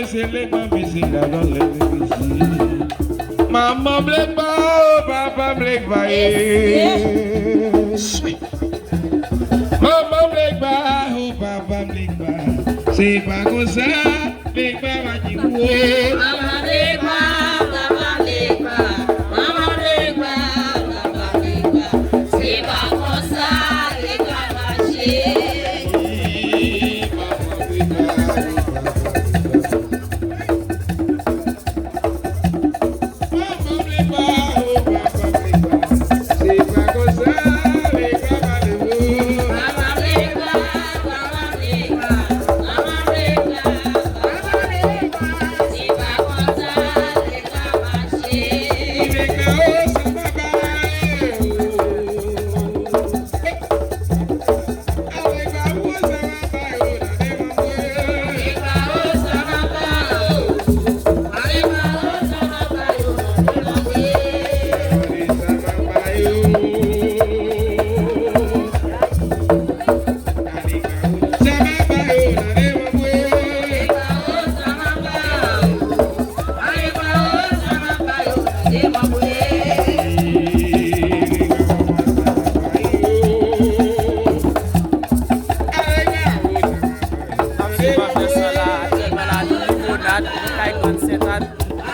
c'est les mamies, c'est la dans les musiques. Maman blague pas, oh papa blague pas. Maman blague pas, oh papa blague pas. C'est pas comme ça, blague pas, ma dit Maman blague pas, papa blague pas. Maman blague pas, papa blague pas. C'est pas comme ça, les gars marcher.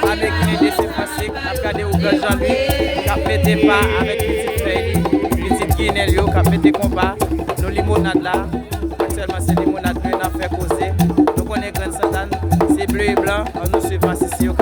Avec une décès classique, regardez au gars Jean-Louis, qui mettait pas avec petite feuille, petite guinée, qui mettait combat, nos limonades là, actuellement c'est limonade bleu, on a fait causer, donc on est grande Sainte-Anne, c'est bleu et blanc, on nous suit pas ici au